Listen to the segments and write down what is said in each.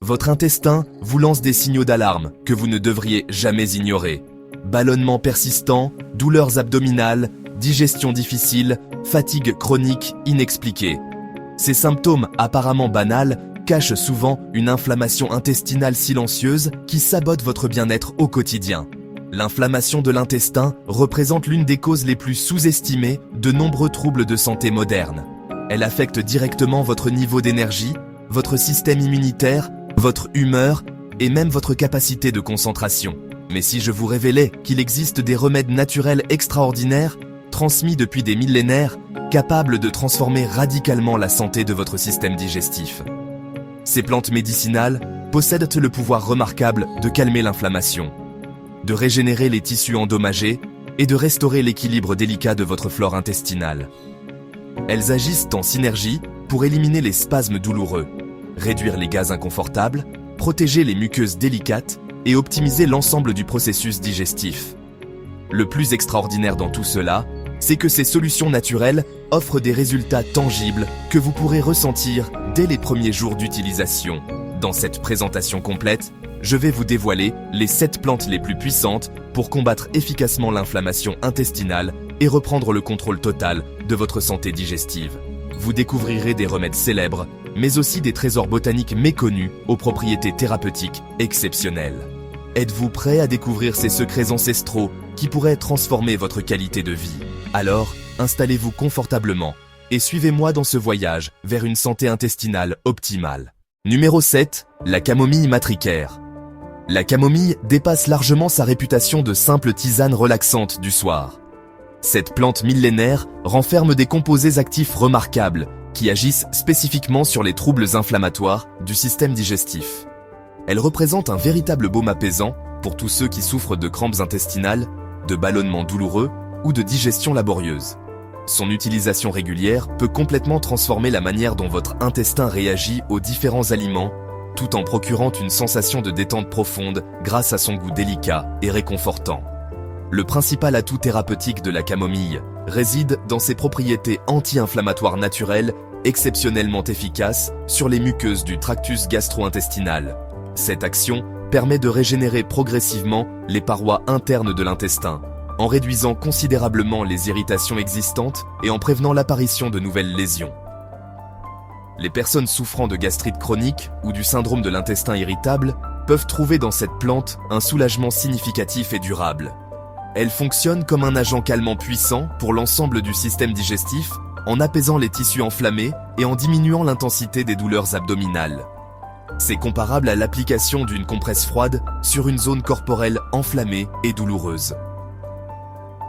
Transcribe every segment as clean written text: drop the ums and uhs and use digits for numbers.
Votre intestin vous lance des signaux d'alarme que vous ne devriez jamais ignorer. Ballonnement persistant, douleurs abdominales, digestion difficile, fatigue chronique inexpliquée. Ces symptômes apparemment banals cachent souvent une inflammation intestinale silencieuse qui sabote votre bien-être au quotidien. L'inflammation de l'intestin représente l'une des causes les plus sous-estimées de nombreux troubles de santé modernes. Elle affecte directement votre niveau d'énergie, votre système immunitaire, votre humeur et même votre capacité de concentration. Mais si je vous révélais qu'il existe des remèdes naturels extraordinaires, transmis depuis des millénaires, capables de transformer radicalement la santé de votre système digestif. Ces plantes médicinales possèdent le pouvoir remarquable de calmer l'inflammation, de régénérer les tissus endommagés et de restaurer l'équilibre délicat de votre flore intestinale. Elles agissent en synergie pour éliminer les spasmes douloureux, réduire les gaz inconfortables, protéger les muqueuses délicates et optimiser l'ensemble du processus digestif. Le plus extraordinaire dans tout cela, c'est que ces solutions naturelles offrent des résultats tangibles que vous pourrez ressentir dès les premiers jours d'utilisation. Dans cette présentation complète, je vais vous dévoiler les 7 plantes les plus puissantes pour combattre efficacement l'inflammation intestinale et reprendre le contrôle total de votre santé digestive. Vous découvrirez des remèdes célèbres, mais aussi des trésors botaniques méconnus aux propriétés thérapeutiques exceptionnelles. Êtes-vous prêt à découvrir ces secrets ancestraux qui pourraient transformer votre qualité de vie? Alors, installez-vous confortablement et suivez-moi dans ce voyage vers une santé intestinale optimale. Numéro 7. La camomille matricaire. La camomille dépasse largement sa réputation de simple tisane relaxante du soir. Cette plante millénaire renferme des composés actifs remarquables qui agissent spécifiquement sur les troubles inflammatoires du système digestif. Elle représente un véritable baume apaisant pour tous ceux qui souffrent de crampes intestinales, de ballonnements douloureux ou de digestion laborieuse. Son utilisation régulière peut complètement transformer la manière dont votre intestin réagit aux différents aliments, tout en procurant une sensation de détente profonde grâce à son goût délicat et réconfortant. Le principal atout thérapeutique de la camomille réside dans ses propriétés anti-inflammatoires naturelles exceptionnellement efficaces sur les muqueuses du tractus gastro-intestinal. Cette action permet de régénérer progressivement les parois internes de l'intestin, en réduisant considérablement les irritations existantes et en prévenant l'apparition de nouvelles lésions. Les personnes souffrant de gastrite chronique ou du syndrome de l'intestin irritable peuvent trouver dans cette plante un soulagement significatif et durable. Elle fonctionne comme un agent calmant puissant pour l'ensemble du système digestif en apaisant les tissus enflammés et en diminuant l'intensité des douleurs abdominales. C'est comparable à l'application d'une compresse froide sur une zone corporelle enflammée et douloureuse.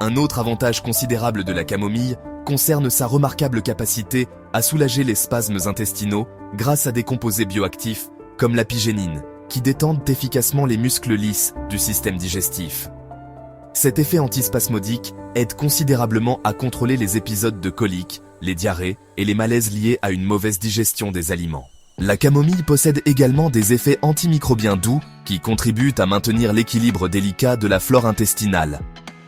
Un autre avantage considérable de la camomille concerne sa remarquable capacité à soulager les spasmes intestinaux grâce à des composés bioactifs comme l'apigénine, qui détendent efficacement les muscles lisses du système digestif. Cet effet antispasmodique aide considérablement à contrôler les épisodes de coliques, les diarrhées et les malaises liés à une mauvaise digestion des aliments. La camomille possède également des effets antimicrobiens doux qui contribuent à maintenir l'équilibre délicat de la flore intestinale.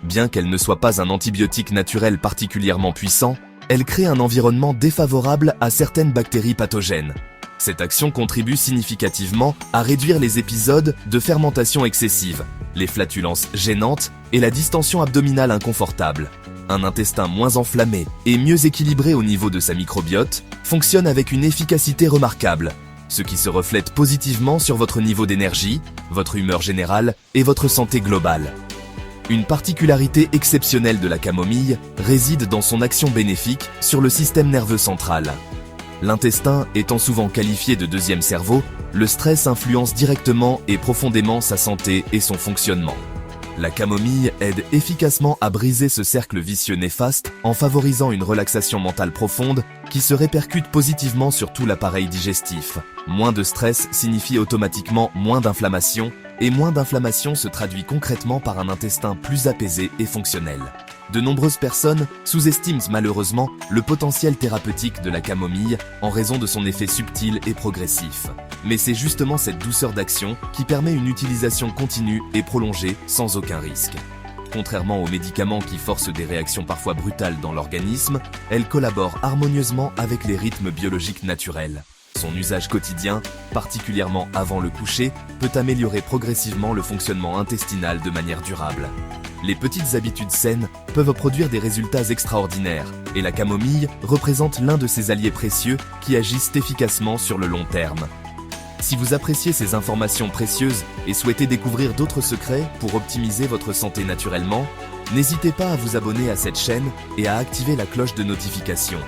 Bien qu'elle ne soit pas un antibiotique naturel particulièrement puissant, elle crée un environnement défavorable à certaines bactéries pathogènes. Cette action contribue significativement à réduire les épisodes de fermentation excessive, les flatulences gênantes et la distension abdominale inconfortable. Un intestin moins enflammé et mieux équilibré au niveau de sa microbiote fonctionne avec une efficacité remarquable, ce qui se reflète positivement sur votre niveau d'énergie, votre humeur générale et votre santé globale. Une particularité exceptionnelle de la camomille réside dans son action bénéfique sur le système nerveux central. L'intestin étant souvent qualifié de deuxième cerveau, le stress influence directement et profondément sa santé et son fonctionnement. La camomille aide efficacement à briser ce cercle vicieux néfaste en favorisant une relaxation mentale profonde qui se répercute positivement sur tout l'appareil digestif. Moins de stress signifie automatiquement moins d'inflammation, et moins d'inflammation se traduit concrètement par un intestin plus apaisé et fonctionnel. De nombreuses personnes sous-estiment malheureusement le potentiel thérapeutique de la camomille en raison de son effet subtil et progressif. Mais c'est justement cette douceur d'action qui permet une utilisation continue et prolongée sans aucun risque. Contrairement aux médicaments qui forcent des réactions parfois brutales dans l'organisme, elle collabore harmonieusement avec les rythmes biologiques naturels. son usage quotidien, particulièrement avant le coucher, peut améliorer progressivement le fonctionnement intestinal de manière durable. Les petites habitudes saines peuvent produire des résultats extraordinaires, et la camomille représente l'un de ces alliés précieux qui agissent efficacement sur le long terme. Si vous appréciez ces informations précieuses et souhaitez découvrir d'autres secrets pour optimiser votre santé naturellement, n'hésitez pas à vous abonner à cette chaîne et à activer la cloche de notification.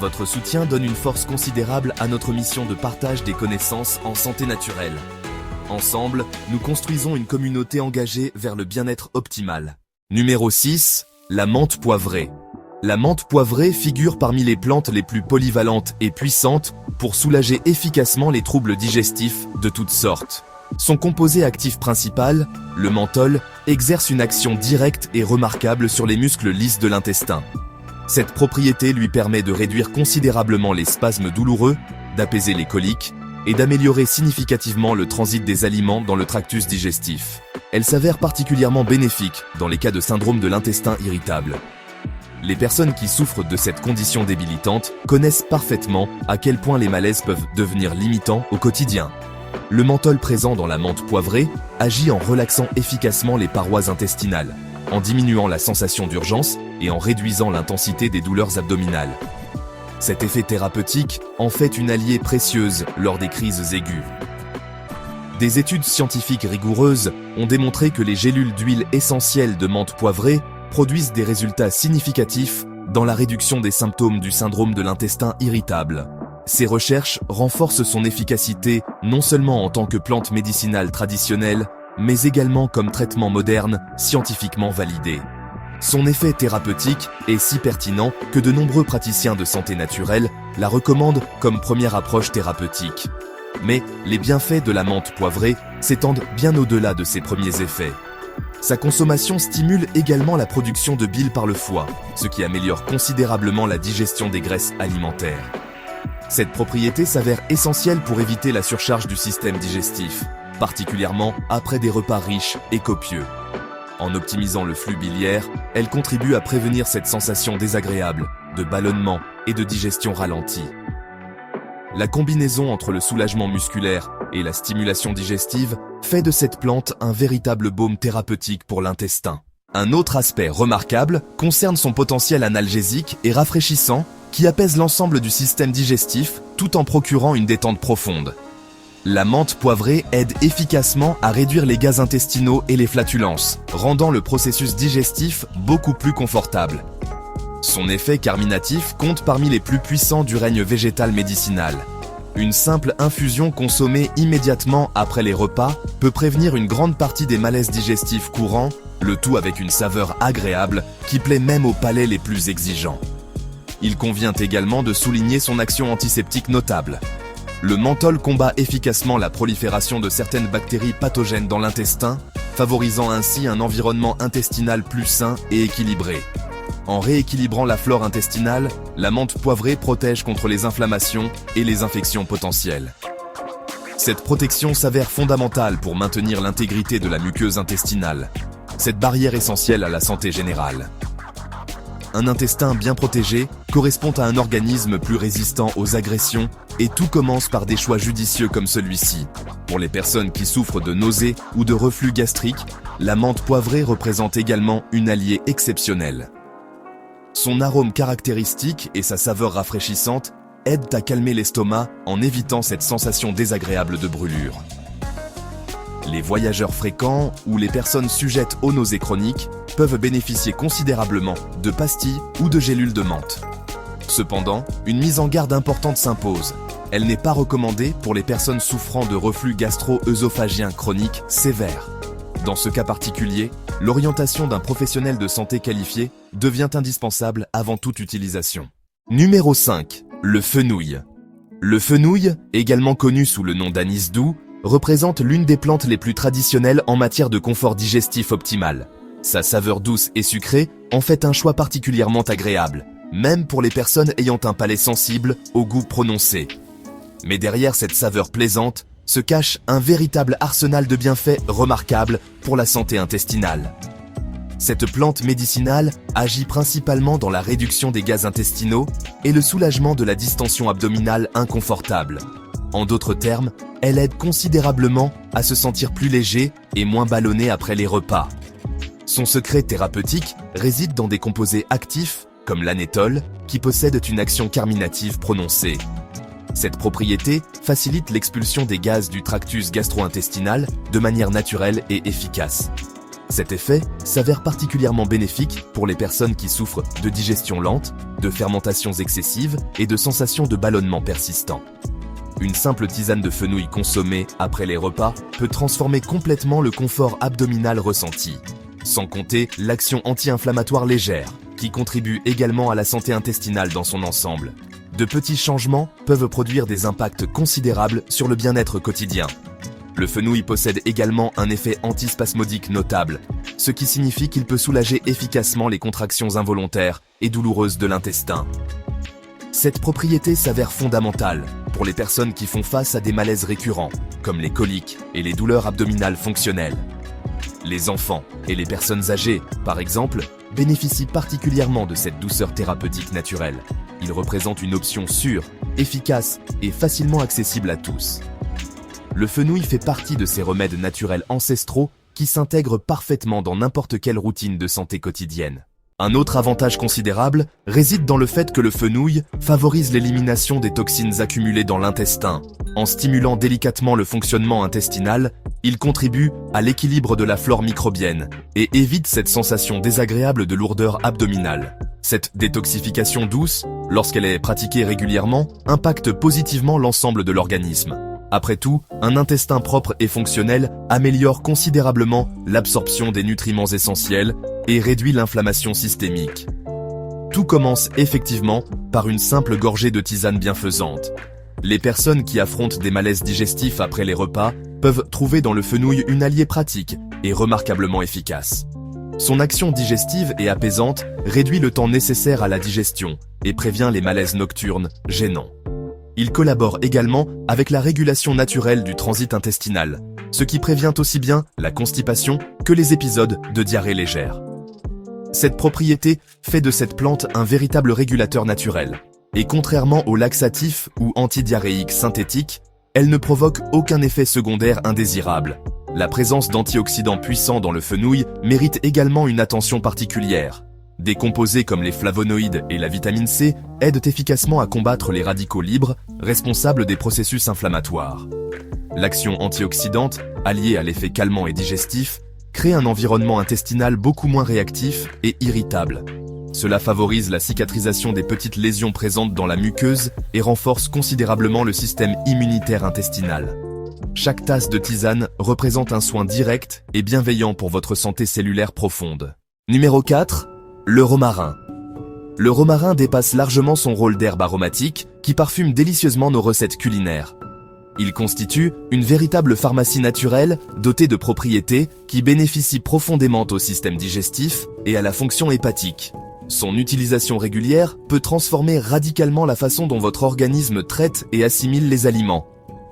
Votre soutien donne une force considérable à notre mission de partage des connaissances en santé naturelle. Ensemble, nous construisons une communauté engagée vers le bien-être optimal. Numéro 6. La menthe poivrée. La menthe poivrée figure parmi les plantes les plus polyvalentes et puissantes pour soulager efficacement les troubles digestifs de toutes sortes. Son composé actif principal, le menthol, exerce une action directe et remarquable sur les muscles lisses de l'intestin. Cette propriété lui permet de réduire considérablement les spasmes douloureux, d'apaiser les coliques et d'améliorer significativement le transit des aliments dans le tractus digestif. Elle s'avère particulièrement bénéfique dans les cas de syndrome de l'intestin irritable. Les personnes qui souffrent de cette condition débilitante connaissent parfaitement à quel point les malaises peuvent devenir limitants au quotidien. Le menthol présent dans la menthe poivrée agit en relaxant efficacement les parois intestinales, en diminuant la sensation d'urgence et en réduisant l'intensité des douleurs abdominales. Cet effet thérapeutique en fait une alliée précieuse lors des crises aiguës. Des études scientifiques rigoureuses ont démontré que les gélules d'huile essentielle de menthe poivrée produisent des résultats significatifs dans la réduction des symptômes du syndrome de l'intestin irritable. Ces recherches renforcent son efficacité non seulement en tant que plante médicinale traditionnelle, mais également comme traitement moderne scientifiquement validé. Son effet thérapeutique est si pertinent que de nombreux praticiens de santé naturelle la recommandent comme première approche thérapeutique. Mais les bienfaits de la menthe poivrée s'étendent bien au-delà de ses premiers effets. Sa consommation stimule également la production de bile par le foie, ce qui améliore considérablement la digestion des graisses alimentaires. Cette propriété s'avère essentielle pour éviter la surcharge du système digestif, particulièrement après des repas riches et copieux. En optimisant le flux biliaire, elle contribue à prévenir cette sensation désagréable de ballonnement et de digestion ralentie. La combinaison entre le soulagement musculaire et la stimulation digestive fait de cette plante un véritable baume thérapeutique pour l'intestin. Un autre aspect remarquable concerne son potentiel analgésique et rafraîchissant qui apaise l'ensemble du système digestif tout en procurant une détente profonde. La menthe poivrée aide efficacement à réduire les gaz intestinaux et les flatulences, rendant le processus digestif beaucoup plus confortable. Son effet carminatif compte parmi les plus puissants du règne végétal médicinal. Une simple infusion consommée immédiatement après les repas peut prévenir une grande partie des malaises digestifs courants, le tout avec une saveur agréable qui plaît même aux palais les plus exigeants. Il convient également de souligner son action antiseptique notable. Le menthol combat efficacement la prolifération de certaines bactéries pathogènes dans l'intestin, favorisant ainsi un environnement intestinal plus sain et équilibré. En rééquilibrant la flore intestinale, la menthe poivrée protège contre les inflammations et les infections potentielles. Cette protection s'avère fondamentale pour maintenir l'intégrité de la muqueuse intestinale, cette barrière essentielle à la santé générale. Un intestin bien protégé correspond à un organisme plus résistant aux agressions et tout commence par des choix judicieux comme celui-ci. Pour les personnes qui souffrent de nausées ou de reflux gastrique, la menthe poivrée représente également une alliée exceptionnelle. Son arôme caractéristique et sa saveur rafraîchissante aident à calmer l'estomac en évitant cette sensation désagréable de brûlure. Les voyageurs fréquents ou les personnes sujettes aux nausées chroniques peuvent bénéficier considérablement de pastilles ou de gélules de menthe. Cependant, une mise en garde importante s'impose. Elle n'est pas recommandée pour les personnes souffrant de reflux gastro-œsophagien chronique sévère. Dans ce cas particulier, l'orientation d'un professionnel de santé qualifié devient indispensable avant toute utilisation. Numéro 5. Le fenouil. Le fenouil, également connu sous le nom d'anis doux, représente l'une des plantes les plus traditionnelles en matière de confort digestif optimal. Sa saveur douce et sucrée en fait un choix particulièrement agréable, même pour les personnes ayant un palais sensible au goût prononcé. Mais derrière cette saveur plaisante se cache un véritable arsenal de bienfaits remarquables pour la santé intestinale. Cette plante médicinale agit principalement dans la réduction des gaz intestinaux et le soulagement de la distension abdominale inconfortable. En d'autres termes, elle aide considérablement à se sentir plus léger et moins ballonné après les repas. Son secret thérapeutique réside dans des composés actifs, comme l'anétol, qui possèdent une action carminative prononcée. Cette propriété facilite l'expulsion des gaz du tractus gastro-intestinal de manière naturelle et efficace. Cet effet s'avère particulièrement bénéfique pour les personnes qui souffrent de digestion lente, de fermentations excessives et de sensations de ballonnement persistant. Une simple tisane de fenouil consommée après les repas peut transformer complètement le confort abdominal ressenti. Sans compter l'action anti-inflammatoire légère, qui contribue également à la santé intestinale dans son ensemble. De petits changements peuvent produire des impacts considérables sur le bien-être quotidien. Le fenouil possède également un effet antispasmodique notable, ce qui signifie qu'il peut soulager efficacement les contractions involontaires et douloureuses de l'intestin. Cette propriété s'avère fondamentale pour les personnes qui font face à des malaises récurrents, comme les coliques et les douleurs abdominales fonctionnelles. Les enfants et les personnes âgées, par exemple, bénéficient particulièrement de cette douceur thérapeutique naturelle. Il représente une option sûre, efficace et facilement accessible à tous. Le fenouil fait partie de ces remèdes naturels ancestraux qui s'intègrent parfaitement dans n'importe quelle routine de santé quotidienne. Un autre avantage considérable réside dans le fait que le fenouil favorise l'élimination des toxines accumulées dans l'intestin. En stimulant délicatement le fonctionnement intestinal, il contribue à l'équilibre de la flore microbienne et évite cette sensation désagréable de lourdeur abdominale. Cette détoxification douce, lorsqu'elle est pratiquée régulièrement, impacte positivement l'ensemble de l'organisme. Après tout, un intestin propre et fonctionnel améliore considérablement l'absorption des nutriments essentiels et réduit l'inflammation systémique. Tout commence effectivement par une simple gorgée de tisane bienfaisante. Les personnes qui affrontent des malaises digestifs après les repas peuvent trouver dans le fenouil une alliée pratique et remarquablement efficace. Son action digestive et apaisante réduit le temps nécessaire à la digestion et prévient les malaises nocturnes gênants. Il collabore également avec la régulation naturelle du transit intestinal, ce qui prévient aussi bien la constipation que les épisodes de diarrhée légère. Cette propriété fait de cette plante un véritable régulateur naturel. Et contrairement aux laxatifs ou antidiarrhéiques synthétiques, elle ne provoque aucun effet secondaire indésirable. La présence d'antioxydants puissants dans le fenouil mérite également une attention particulière. Des composés comme les flavonoïdes et la vitamine C aident efficacement à combattre les radicaux libres, responsables des processus inflammatoires. L'action antioxydante, alliée à l'effet calmant et digestif, crée un environnement intestinal beaucoup moins réactif et irritable. Cela favorise la cicatrisation des petites lésions présentes dans la muqueuse et renforce considérablement le système immunitaire intestinal. Chaque tasse de tisane représente un soin direct et bienveillant pour votre santé cellulaire profonde. Numéro 4. Le romarin. Le romarin dépasse largement son rôle d'herbe aromatique qui parfume délicieusement nos recettes culinaires. Il constitue une véritable pharmacie naturelle dotée de propriétés qui bénéficient profondément au système digestif et à la fonction hépatique. Son utilisation régulière peut transformer radicalement la façon dont votre organisme traite et assimile les aliments.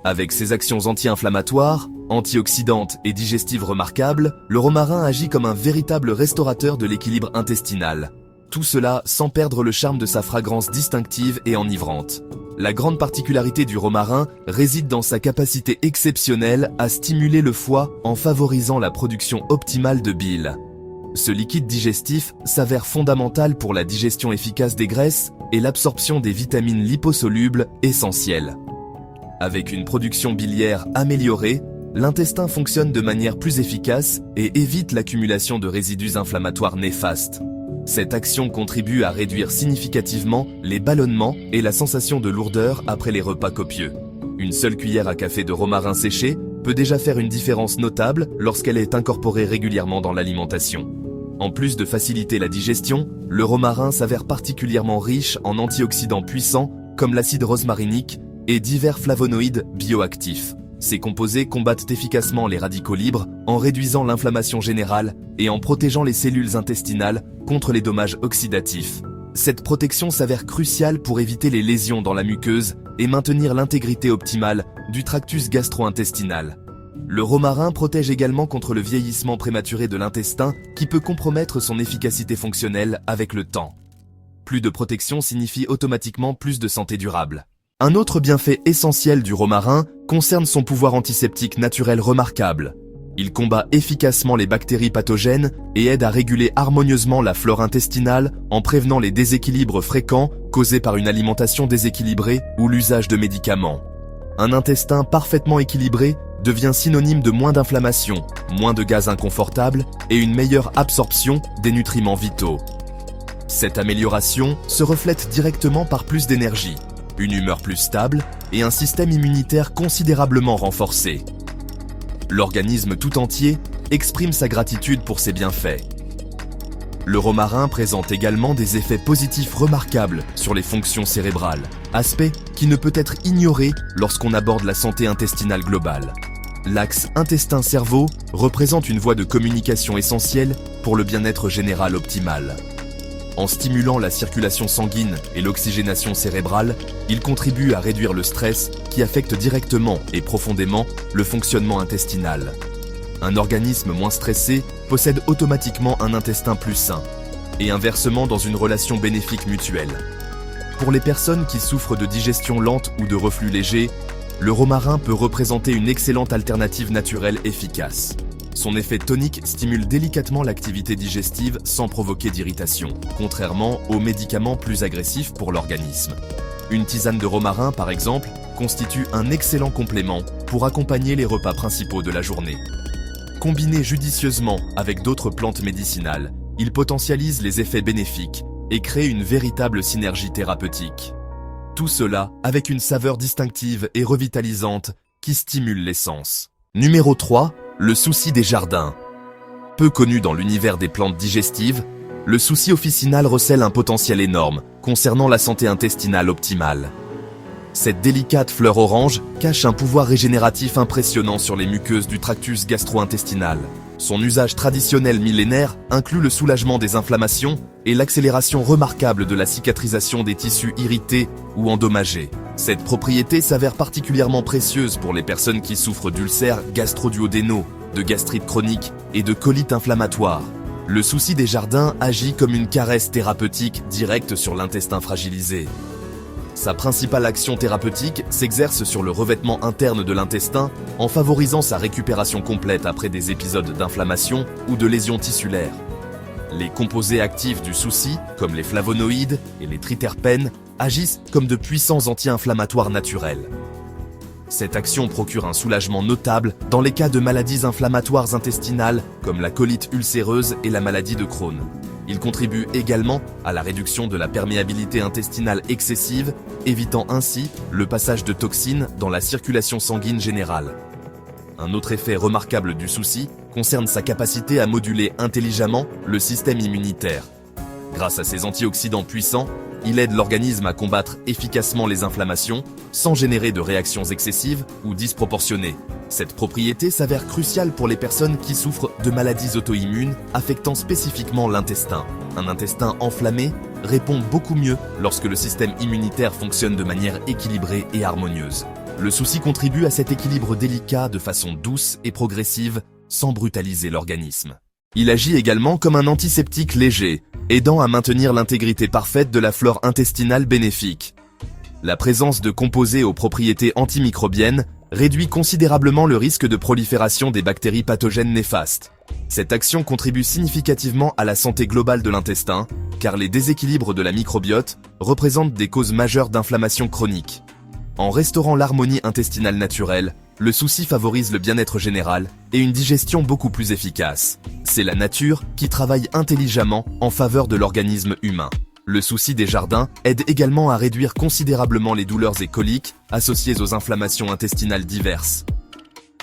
Avec ses actions anti-inflammatoires, antioxydantes et digestives remarquables, le romarin agit comme un véritable restaurateur de l'équilibre intestinal. Tout cela sans perdre le charme de sa fragrance distinctive et enivrante. La grande particularité du romarin réside dans sa capacité exceptionnelle à stimuler le foie en favorisant la production optimale de bile. Ce liquide digestif s'avère fondamental pour la digestion efficace des graisses et l'absorption des vitamines liposolubles essentielles. Avec une production biliaire améliorée, l'intestin fonctionne de manière plus efficace et évite l'accumulation de résidus inflammatoires néfastes. Cette action contribue à réduire significativement les ballonnements et la sensation de lourdeur après les repas copieux. Une seule cuillère à café de romarin séché peut déjà faire une différence notable lorsqu'elle est incorporée régulièrement dans l'alimentation. En plus de faciliter la digestion, le romarin s'avère particulièrement riche en antioxydants puissants comme l'acide rosmarinique et divers flavonoïdes bioactifs. Ces composés combattent efficacement les radicaux libres en réduisant l'inflammation générale et en protégeant les cellules intestinales contre les dommages oxydatifs. Cette protection s'avère cruciale pour éviter les lésions dans la muqueuse et maintenir l'intégrité optimale du tractus gastro-intestinal. Le romarin protège également contre le vieillissement prématuré de l'intestin qui peut compromettre son efficacité fonctionnelle avec le temps. Plus de protection signifie automatiquement plus de santé durable. Un autre bienfait essentiel du romarin concerne son pouvoir antiseptique naturel remarquable. Il combat efficacement les bactéries pathogènes et aide à réguler harmonieusement la flore intestinale en prévenant les déséquilibres fréquents causés par une alimentation déséquilibrée ou l'usage de médicaments. Un intestin parfaitement équilibré devient synonyme de moins d'inflammation, moins de gaz inconfortables et une meilleure absorption des nutriments vitaux. Cette amélioration se reflète directement par plus d'énergie, une humeur plus stable et un système immunitaire considérablement renforcé. L'organisme tout entier exprime sa gratitude pour ces bienfaits. Le romarin présente également des effets positifs remarquables sur les fonctions cérébrales, aspect qui ne peut être ignoré lorsqu'on aborde la santé intestinale globale. L'axe intestin-cerveau représente une voie de communication essentielle pour le bien-être général optimal. En stimulant la circulation sanguine et l'oxygénation cérébrale, il contribue à réduire le stress qui affecte directement et profondément le fonctionnement intestinal. Un organisme moins stressé possède automatiquement un intestin plus sain, et inversement dans une relation bénéfique mutuelle. Pour les personnes qui souffrent de digestion lente ou de reflux léger, le romarin peut représenter une excellente alternative naturelle efficace. Son effet tonique stimule délicatement l'activité digestive sans provoquer d'irritation, contrairement aux médicaments plus agressifs pour l'organisme. Une tisane de romarin, par exemple, constitue un excellent complément pour accompagner les repas principaux de la journée. Combiné judicieusement avec d'autres plantes médicinales, il potentialise les effets bénéfiques et crée une véritable synergie thérapeutique. Tout cela avec une saveur distinctive et revitalisante qui stimule les sens. Numéro 3. Le souci des jardins. Peu connu dans l'univers des plantes digestives, le souci officinal recèle un potentiel énorme concernant la santé intestinale optimale. Cette délicate fleur orange cache un pouvoir régénératif impressionnant sur les muqueuses du tractus gastro-intestinal. Son usage traditionnel millénaire inclut le soulagement des inflammations et l'accélération remarquable de la cicatrisation des tissus irrités ou endommagés. Cette propriété s'avère particulièrement précieuse pour les personnes qui souffrent d'ulcères gastro-duodénaux, de gastrite chronique et de colite inflammatoire. Le souci des jardins agit comme une caresse thérapeutique directe sur l'intestin fragilisé. Sa principale action thérapeutique s'exerce sur le revêtement interne de l'intestin en favorisant sa récupération complète après des épisodes d'inflammation ou de lésions tissulaires. Les composés actifs du souci, comme les flavonoïdes et les triterpènes, agissent comme de puissants anti-inflammatoires naturels. Cette action procure un soulagement notable dans les cas de maladies inflammatoires intestinales comme la colite ulcéreuse et la maladie de Crohn. Il contribue également à la réduction de la perméabilité intestinale excessive, évitant ainsi le passage de toxines dans la circulation sanguine générale. Un autre effet remarquable du souci concerne sa capacité à moduler intelligemment le système immunitaire. Grâce à ses antioxydants puissants, il aide l'organisme à combattre efficacement les inflammations sans générer de réactions excessives ou disproportionnées. Cette propriété s'avère cruciale pour les personnes qui souffrent de maladies auto-immunes affectant spécifiquement l'intestin. Un intestin enflammé répond beaucoup mieux lorsque le système immunitaire fonctionne de manière équilibrée et harmonieuse. Le souci contribue à cet équilibre délicat de façon douce et progressive, sans brutaliser l'organisme. Il agit également comme un antiseptique léger, aidant à maintenir l'intégrité parfaite de la flore intestinale bénéfique. La présence de composés aux propriétés antimicrobiennes réduit considérablement le risque de prolifération des bactéries pathogènes néfastes. Cette action contribue significativement à la santé globale de l'intestin, car les déséquilibres de la microbiote représentent des causes majeures d'inflammation chronique. En restaurant l'harmonie intestinale naturelle, le souci favorise le bien-être général et une digestion beaucoup plus efficace. C'est la nature qui travaille intelligemment en faveur de l'organisme humain. Le souci des jardins aide également à réduire considérablement les douleurs et coliques associées aux inflammations intestinales diverses.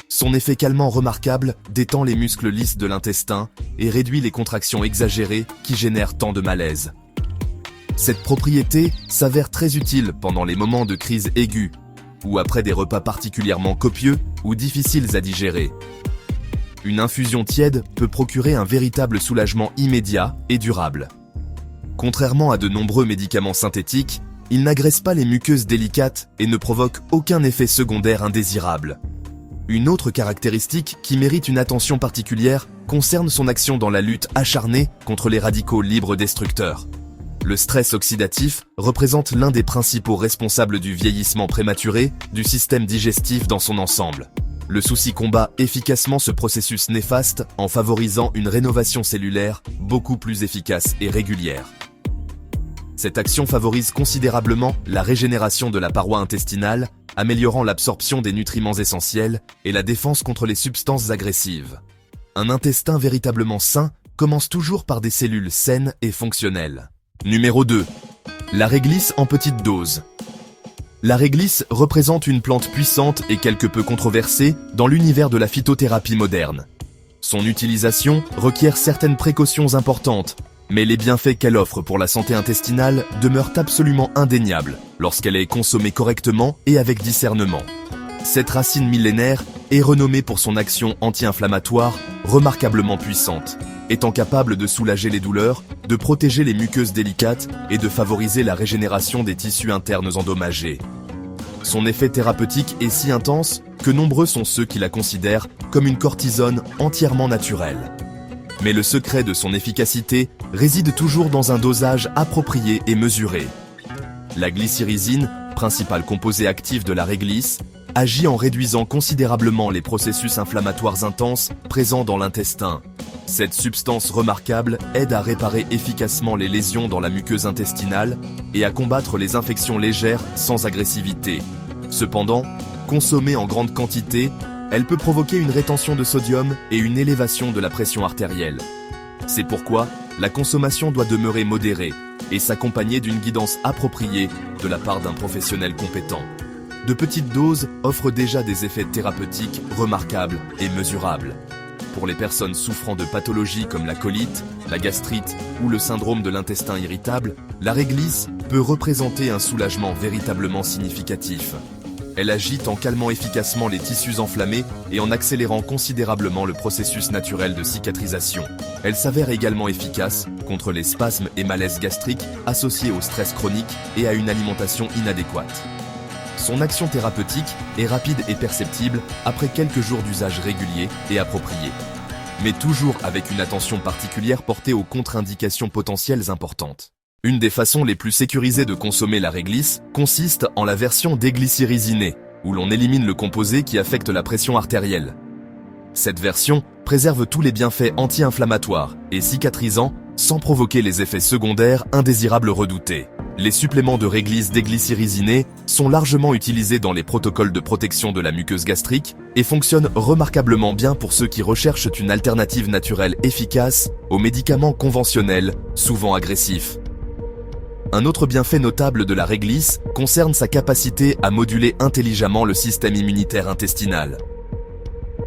Son effet calmant remarquable détend les muscles lisses de l'intestin et réduit les contractions exagérées qui génèrent tant de malaise. Cette propriété s'avère très utile pendant les moments de crise aiguë ou après des repas particulièrement copieux ou difficiles à digérer. Une infusion tiède peut procurer un véritable soulagement immédiat et durable. Contrairement à de nombreux médicaments synthétiques, il n'agresse pas les muqueuses délicates et ne provoque aucun effet secondaire indésirable. Une autre caractéristique qui mérite une attention particulière concerne son action dans la lutte acharnée contre les radicaux libres destructeurs. Le stress oxydatif représente l'un des principaux responsables du vieillissement prématuré du système digestif dans son ensemble. Le souci combat efficacement ce processus néfaste en favorisant une rénovation cellulaire beaucoup plus efficace et régulière. Cette action favorise considérablement la régénération de la paroi intestinale, améliorant l'absorption des nutriments essentiels et la défense contre les substances agressives. Un intestin véritablement sain commence toujours par des cellules saines et fonctionnelles. Numéro 2. La réglisse en petite dose. La réglisse représente une plante puissante et quelque peu controversée dans l'univers de la phytothérapie moderne. Son utilisation requiert certaines précautions importantes, mais les bienfaits qu'elle offre pour la santé intestinale demeurent absolument indéniables lorsqu'elle est consommée correctement et avec discernement. Cette racine millénaire est renommée pour son action anti-inflammatoire remarquablement puissante, étant capable de soulager les douleurs, de protéger les muqueuses délicates et de favoriser la régénération des tissus internes endommagés. Son effet thérapeutique est si intense que nombreux sont ceux qui la considèrent comme une cortisone entièrement naturelle. Mais le secret de son efficacité réside toujours dans un dosage approprié et mesuré. La glycyrrhizine, principal composé actif de la réglisse, agit en réduisant considérablement les processus inflammatoires intenses présents dans l'intestin. Cette substance remarquable aide à réparer efficacement les lésions dans la muqueuse intestinale et à combattre les infections légères sans agressivité. Cependant, consommée en grande quantité, elle peut provoquer une rétention de sodium et une élévation de la pression artérielle. C'est pourquoi la consommation doit demeurer modérée et s'accompagner d'une guidance appropriée de la part d'un professionnel compétent. De petites doses offrent déjà des effets thérapeutiques remarquables et mesurables. Pour les personnes souffrant de pathologies comme la colite, la gastrite ou le syndrome de l'intestin irritable, la réglisse peut représenter un soulagement véritablement significatif. Elle agit en calmant efficacement les tissus enflammés et en accélérant considérablement le processus naturel de cicatrisation. Elle s'avère également efficace contre les spasmes et malaises gastriques associés au stress chronique et à une alimentation inadéquate. Son action thérapeutique est rapide et perceptible après quelques jours d'usage régulier et approprié, mais toujours avec une attention particulière portée aux contre-indications potentielles importantes. Une des façons les plus sécurisées de consommer la réglisse consiste en la version déglycyrrhizinée, où l'on élimine le composé qui affecte la pression artérielle. Cette version préserve tous les bienfaits anti-inflammatoires et cicatrisants sans provoquer les effets secondaires indésirables redoutés. Les suppléments de réglisse déglycyrrhizinée sont largement utilisés dans les protocoles de protection de la muqueuse gastrique et fonctionnent remarquablement bien pour ceux qui recherchent une alternative naturelle efficace aux médicaments conventionnels, souvent agressifs. Un autre bienfait notable de la réglisse concerne sa capacité à moduler intelligemment le système immunitaire intestinal.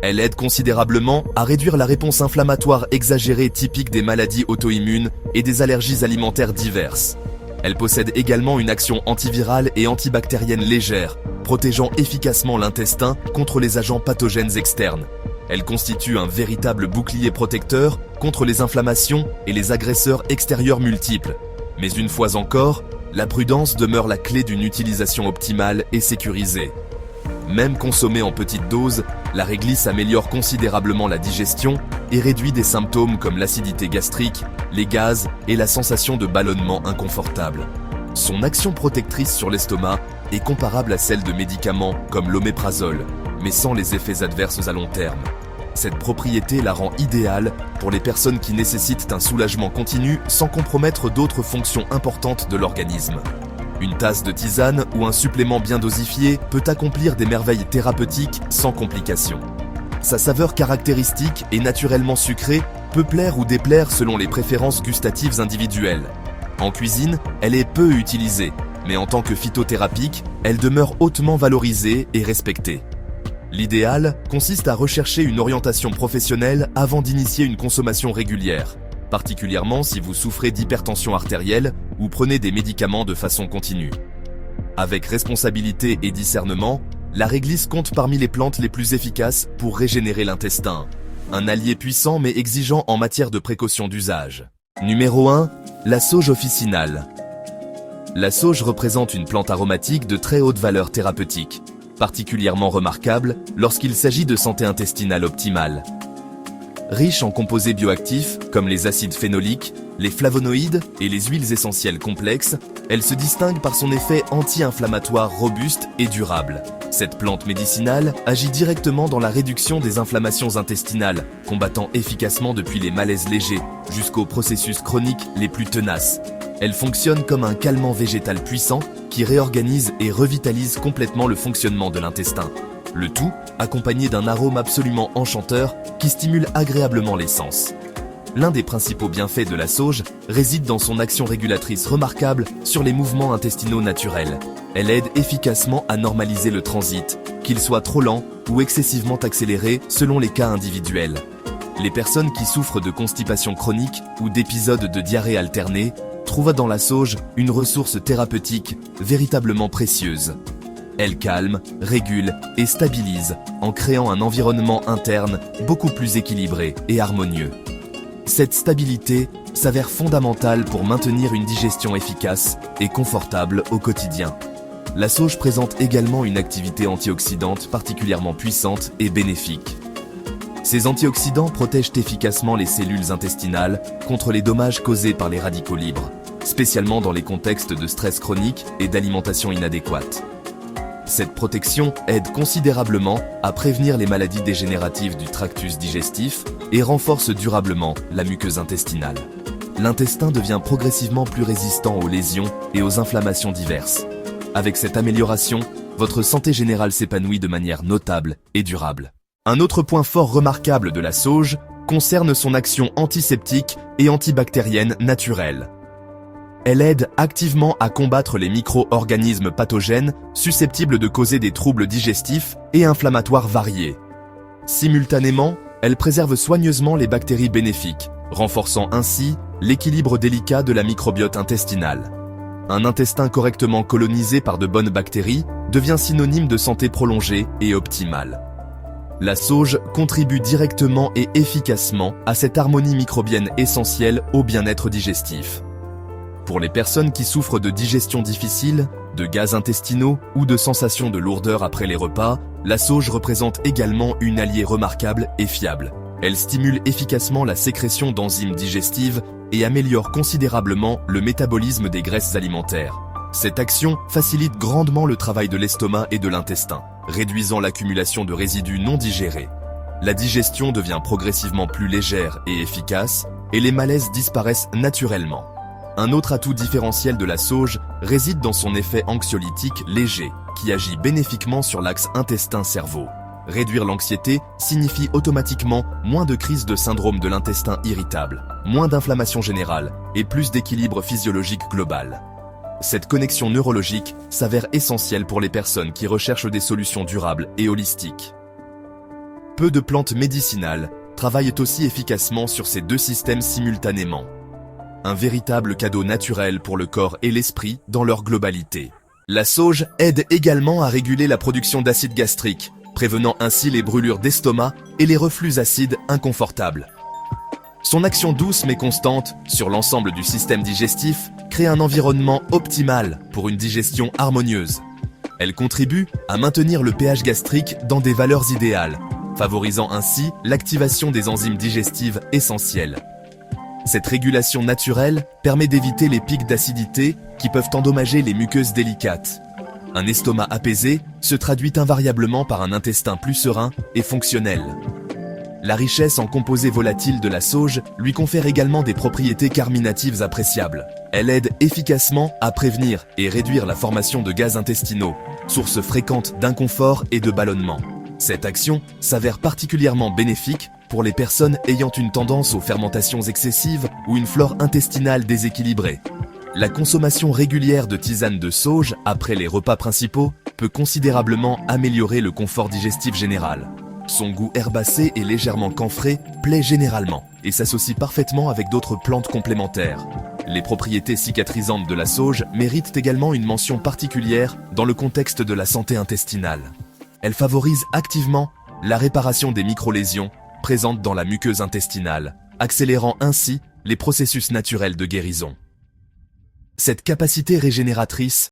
Elle aide considérablement à réduire la réponse inflammatoire exagérée typique des maladies auto-immunes et des allergies alimentaires diverses. Elle possède également une action antivirale et antibactérienne légère, protégeant efficacement l'intestin contre les agents pathogènes externes. Elle constitue un véritable bouclier protecteur contre les inflammations et les agresseurs extérieurs multiples. Mais une fois encore, la prudence demeure la clé d'une utilisation optimale et sécurisée. Même consommée en petite dose, la réglisse améliore considérablement la digestion et réduit des symptômes comme l'acidité gastrique, les gaz et la sensation de ballonnement inconfortable. Son action protectrice sur l'estomac est comparable à celle de médicaments comme l'oméprazole, mais sans les effets adverses à long terme. Cette propriété la rend idéale pour les personnes qui nécessitent un soulagement continu sans compromettre d'autres fonctions importantes de l'organisme. Une tasse de tisane ou un supplément bien dosifié peut accomplir des merveilles thérapeutiques sans complications. Sa saveur caractéristique et naturellement sucrée peut plaire ou déplaire selon les préférences gustatives individuelles. En cuisine, elle est peu utilisée, mais en tant que phytothérapique, elle demeure hautement valorisée et respectée. L'idéal consiste à rechercher une orientation professionnelle avant d'initier une consommation régulière, particulièrement si vous souffrez d'hypertension artérielle ou prenez des médicaments de façon continue. Avec responsabilité et discernement, la réglisse compte parmi les plantes les plus efficaces pour régénérer l'intestin. Un allié puissant mais exigeant en matière de précaution d'usage. Numéro 1. La sauge officinale. La sauge représente une plante aromatique de très haute valeur thérapeutique, particulièrement remarquable lorsqu'il s'agit de santé intestinale optimale. riche en composés bioactifs comme les acides phénoliques, les flavonoïdes et les huiles essentielles complexes, elle se distingue par son effet anti-inflammatoire robuste et durable. Cette plante médicinale agit directement dans la réduction des inflammations intestinales, combattant efficacement depuis les malaises légers jusqu'aux processus chroniques les plus tenaces. Elle fonctionne comme un calmant végétal puissant qui réorganise et revitalise complètement le fonctionnement de l'intestin. Le tout accompagné d'un arôme absolument enchanteur qui stimule agréablement les sens. L'un des principaux bienfaits de la sauge réside dans son action régulatrice remarquable sur les mouvements intestinaux naturels. Elle aide efficacement à normaliser le transit, qu'il soit trop lent ou excessivement accéléré selon les cas individuels. Les personnes qui souffrent de constipation chronique ou d'épisodes de diarrhée alternée trouvent dans la sauge une ressource thérapeutique véritablement précieuse. Elle calme, régule et stabilise en créant un environnement interne beaucoup plus équilibré et harmonieux. Cette stabilité s'avère fondamentale pour maintenir une digestion efficace et confortable au quotidien. La sauge présente également une activité antioxydante particulièrement puissante et bénéfique. Ces antioxydants protègent efficacement les cellules intestinales contre les dommages causés par les radicaux libres, spécialement dans les contextes de stress chronique et d'alimentation inadéquate. Cette protection aide considérablement à prévenir les maladies dégénératives du tractus digestif et renforce durablement la muqueuse intestinale. L'intestin devient progressivement plus résistant aux lésions et aux inflammations diverses. Avec cette amélioration, votre santé générale s'épanouit de manière notable et durable. Un autre point fort remarquable de la sauge concerne son action antiseptique et antibactérienne naturelle. Elle aide activement à combattre les micro-organismes pathogènes susceptibles de causer des troubles digestifs et inflammatoires variés. Simultanément, elle préserve soigneusement les bactéries bénéfiques, renforçant ainsi l'équilibre délicat de la microbiote intestinale. Un intestin correctement colonisé par de bonnes bactéries devient synonyme de santé prolongée et optimale. La sauge contribue directement et efficacement à cette harmonie microbienne essentielle au bien-être digestif. Pour les personnes qui souffrent de digestion difficile, de gaz intestinaux ou de sensations de lourdeur après les repas, la sauge représente également une alliée remarquable et fiable. Elle stimule efficacement la sécrétion d'enzymes digestives et améliore considérablement le métabolisme des graisses alimentaires. Cette action facilite grandement le travail de l'estomac et de l'intestin, réduisant l'accumulation de résidus non digérés. La digestion devient progressivement plus légère et efficace, et les malaises disparaissent naturellement. Un autre atout différentiel de la sauge réside dans son effet anxiolytique léger, qui agit bénéfiquement sur l'axe intestin-cerveau. Réduire l'anxiété signifie automatiquement moins de crises de syndrome de l'intestin irritable, moins d'inflammation générale et plus d'équilibre physiologique global. Cette connexion neurologique s'avère essentielle pour les personnes qui recherchent des solutions durables et holistiques. Peu de plantes médicinales travaillent aussi efficacement sur ces deux systèmes simultanément. Un véritable cadeau naturel pour le corps et l'esprit dans leur globalité. La sauge aide également à réguler la production d'acide gastrique, prévenant ainsi les brûlures d'estomac et les reflux acides inconfortables. Son action douce mais constante sur l'ensemble du système digestif crée un environnement optimal pour une digestion harmonieuse. Elle contribue à maintenir le pH gastrique dans des valeurs idéales, favorisant ainsi l'activation des enzymes digestives essentielles. Cette régulation naturelle permet d'éviter les pics d'acidité qui peuvent endommager les muqueuses délicates. Un estomac apaisé se traduit invariablement par un intestin plus serein et fonctionnel. La richesse en composés volatiles de la sauge lui confère également des propriétés carminatives appréciables. Elle aide efficacement à prévenir et réduire la formation de gaz intestinaux, source fréquente d'inconfort et de ballonnement. Cette action s'avère particulièrement bénéfique pour les personnes ayant une tendance aux fermentations excessives ou une flore intestinale déséquilibrée. La consommation régulière de tisane de sauge après les repas principaux peut considérablement améliorer le confort digestif général. Son goût herbacé et légèrement camphré plaît généralement et s'associe parfaitement avec d'autres plantes complémentaires. Les propriétés cicatrisantes de la sauge méritent également une mention particulière dans le contexte de la santé intestinale. Elle favorise activement la réparation des microlésions présentes dans la muqueuse intestinale, accélérant ainsi les processus naturels de guérison. Cette capacité régénératrice